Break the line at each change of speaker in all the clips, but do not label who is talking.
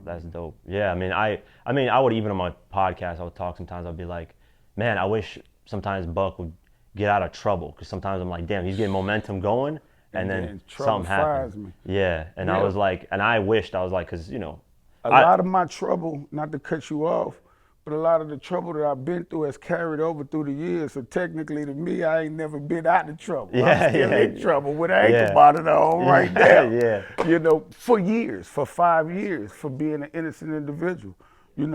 That's dope. Yeah, I would, even on my podcast, I would talk sometimes. I'd be like, man, I wish sometimes Buck would get out of trouble, because sometimes I'm like, damn, he's getting momentum going, and then
then trouble
something happens.
finds me.
Yeah, and I
Yeah.
was like, and I wished I was like, because
A
I
lot of my trouble, not to cut you off, but a lot of the trouble that I've been through has carried over through the years. So technically, to me, I ain't never been out of trouble. I'm
yeah,
still in
yeah,
trouble with an ankle
yeah,
monitor on right
yeah,
now.
yeah.
For years, for 5 years, for being an innocent individual. And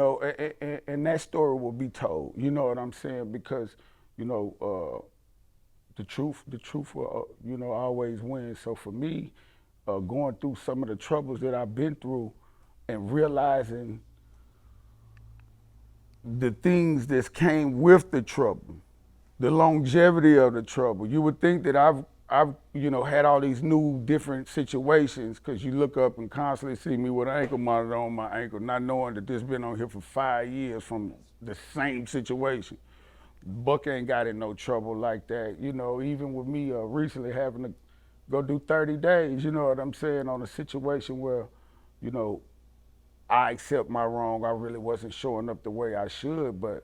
that story will be told. You know what I'm saying? Because, the truth will, always win. So for me, going through some of the troubles that I've been through and realizing the things that came with the trouble, the longevity of the trouble. You would think that I've had all these new different situations, because you look up and constantly see me with an ankle monitor on my ankle, not knowing that this been on here for 5 years from the same situation. Buck ain't got in no trouble like that. Even with me recently having to go do 30 days, you know what I'm saying, on a situation where, I accept my wrong. I really wasn't showing up the way I should, but,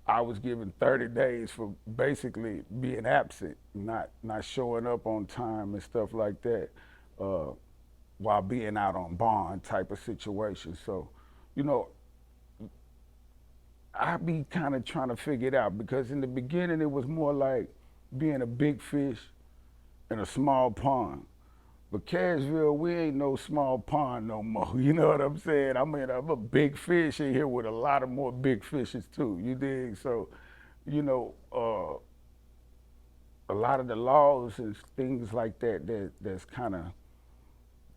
I was given 30 days for basically being absent, not showing up on time and stuff like that, while being out on bond type of situation. So, I be kind of trying to figure it out, because in the beginning it was more like being a big fish in a small pond. But Cashville, we ain't no small pond no more. You know what I'm saying? I'm a big fish in here with a lot of more big fishes too. You dig? So, a lot of the laws and things like that's kind of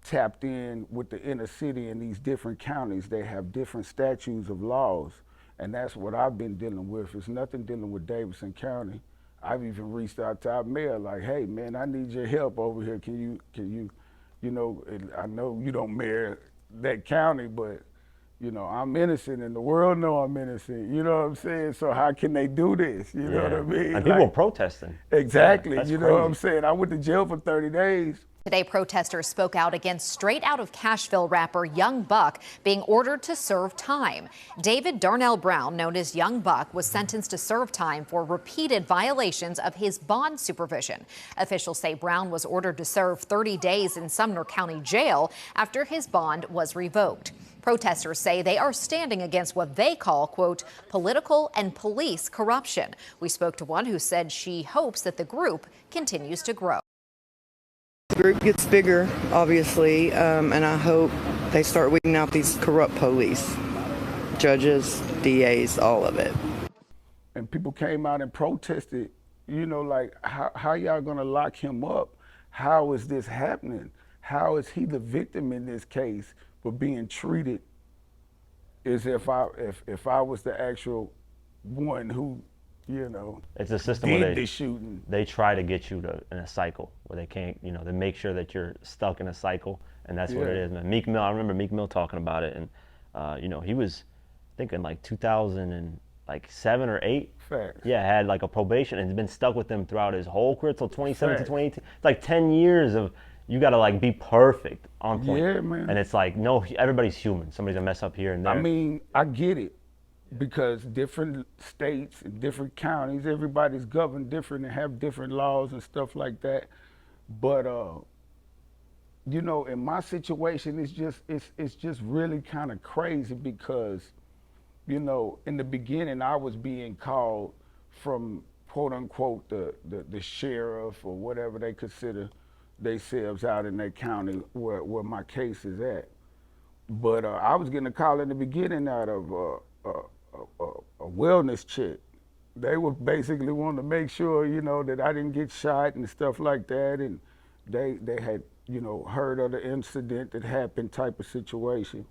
tapped in with the inner city in these different counties. They have different statutes of laws, and that's what I've been dealing with. It's nothing dealing with Davidson County. I've even reached out to our mayor like, hey man, I need your help over here. Can you, I know you don't mayor that county, but I'm innocent and the world know I'm innocent. You know what I'm saying? So how can they do this? You know what I mean?
And people are protesting.
Exactly.
Yeah, that's
You know what I'm
crazy.
saying? I went to jail for 30 days.
Today, protesters spoke out against straight out of Cashville rapper Young Buck being ordered to serve time. David Darnell Brown, known as Young Buck, was sentenced to serve time for repeated violations of his bond supervision. Officials say Brown was ordered to serve 30 days in Sumner County Jail after his bond was revoked. Protesters say they are standing against what they call, quote, political and police corruption. We spoke to one who said she hopes that the group continues to grow.
The group gets bigger, obviously, and I hope they start weeding out these corrupt police, judges, DAs, all of it.
And people came out and protested, like, how y'all gonna lock him up? How is this happening? How is he the victim in this case for being treated as if I was the actual one who,
It's a system
did
where
the shooting.
they try to get you in a cycle where they can't, they make sure that you're stuck in a cycle, and that's what it
Yeah.
is, man. Meek Mill, I remember Meek Mill talking about it, and he was, I think in like 2007 or 8.
Facts.
Yeah, had like a probation and has been stuck with them throughout his whole career till 2017,
Facts.
2018. It's like 10 years of, you gotta like be perfect on point.
Yeah, man.
And it's like, no, everybody's human. Somebody's gonna mess up here and there.
I mean, I get it, because different states and different counties, everybody's governed different and have different laws and stuff like that. But in my situation, it's just really kind of crazy, because in the beginning I was being called from, quote unquote, the sheriff or whatever they consider themselves out in that county where my case is at. But I was getting a call in the beginning out of a wellness check. They were basically wanting to make sure, that I didn't get shot and stuff like that. And they had, heard of the incident that happened type of situation.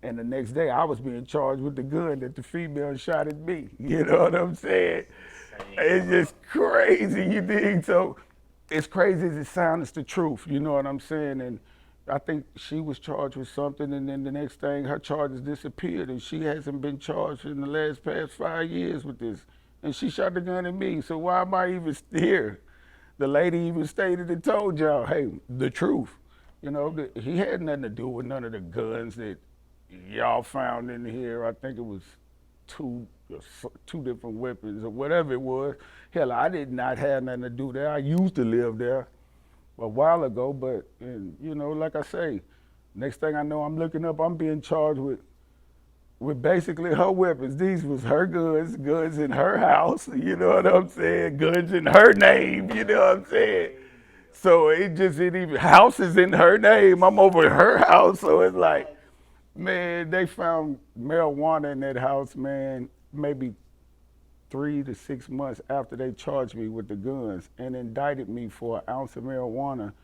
And the next day I was being charged with the gun that the female shot at me. You know what I'm saying? It's just crazy, you dig? So as crazy as it sounds, it's the truth, you know what I'm saying? And I think she was charged with something, and then the next thing, her charges disappeared, and she hasn't been charged in the past 5 years with this. And she shot the gun at me, so why am I even here? The lady even stated and told y'all, hey, the truth. You know, he had nothing to do with none of the guns that y'all found in here. I think it was two different weapons or whatever it was. Hell, I did not have nothing to do there. I used to live there a while ago, but you know, like I say, next thing I know, I'm looking up, I'm being charged with basically her weapons. These was her guns in her house, you know what I'm saying? Guns in her name, you know what I'm saying? So it even houses in her name. I'm over at her house, so it's like, man, they found marijuana in that house, man, maybe 3 to 6 months after they charged me with the guns and indicted me for an ounce of marijuana.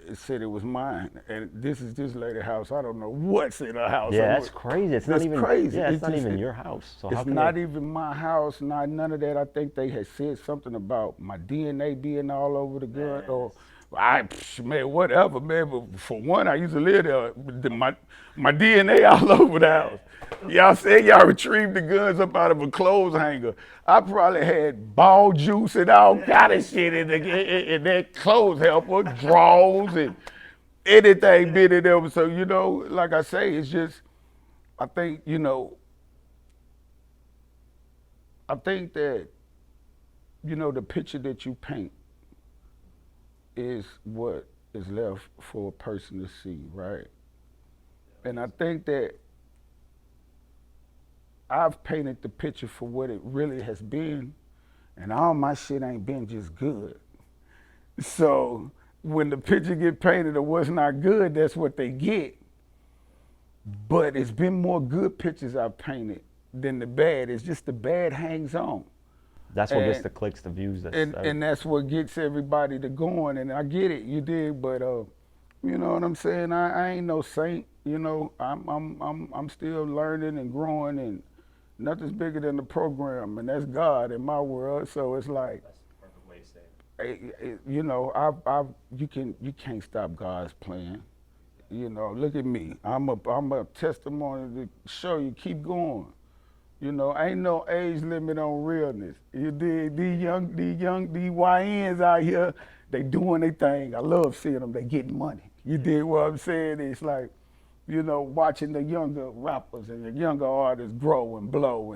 It said it was mine, and this is this lady's house. I don't know what's in her house.
Yeah, that's crazy. It's not even
crazy.
Yeah, it's not even your house. So
it's not even my house. Not none of that. I think they had said something about my DNA being all over the gun, or man, whatever, man. But for one, I used to live there. My DNA all over the house. Y'all said y'all retrieved the guns up out of a clothes hanger. I probably had ball juice and all kind of shit in that clothes helper, drawers and anything been in there. So, you know, like I say, it's just, I think, you know, I think that, you know, the picture that you paint is what is left for a person to see, right? And I think that I've painted the picture for what it really has been, and all my shit ain't been just good. So when the picture get painted of what's not good, that's what they get. But it's been more good pictures I've painted than the bad. It's just the bad hangs on.
That's what gets the clicks, the views.
And that's what gets everybody to going. And I get it, you did, but you know what I'm saying? I ain't no saint. You know, I'm still learning and growing, and nothing's bigger than the program, and that's God in my world. So it's like,
that's the perfect way to say it.
You know, you can't stop God's plan. You know, look at me. I'm a testimony to show you keep going. You know, ain't no age limit on realness. You dig? These YNs out here, they doing their thing. I love seeing them. They getting money. You dig what I'm saying? It's like, you know, watching the younger rappers and the younger artists grow and blow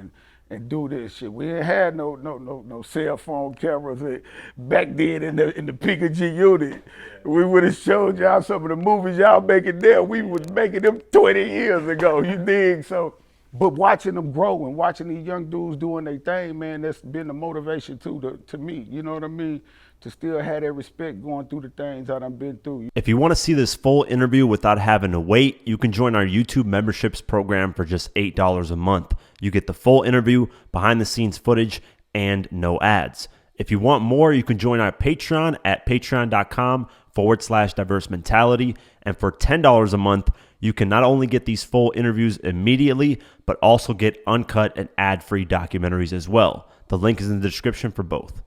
and do this shit. We ain't had no cell phone cameras back then in the peak of G Unit. We would have showed y'all some of the movies y'all making there. We was making them 20 years ago. You dig? So, but watching them grow and watching these young dudes doing their thing, man, that's been the motivation to me. You know what I mean? To still have that respect going through the things that I've been through.
If you want to see this full interview without having to wait, you can join our YouTube memberships program for just $8 a month. You get the full interview, behind the scenes footage, and no ads. If you want more, you can join our Patreon at patreon.com/diverse mentality. And for $10 a month, you can not only get these full interviews immediately, but also get uncut and ad-free documentaries as well. The link is in the description for both.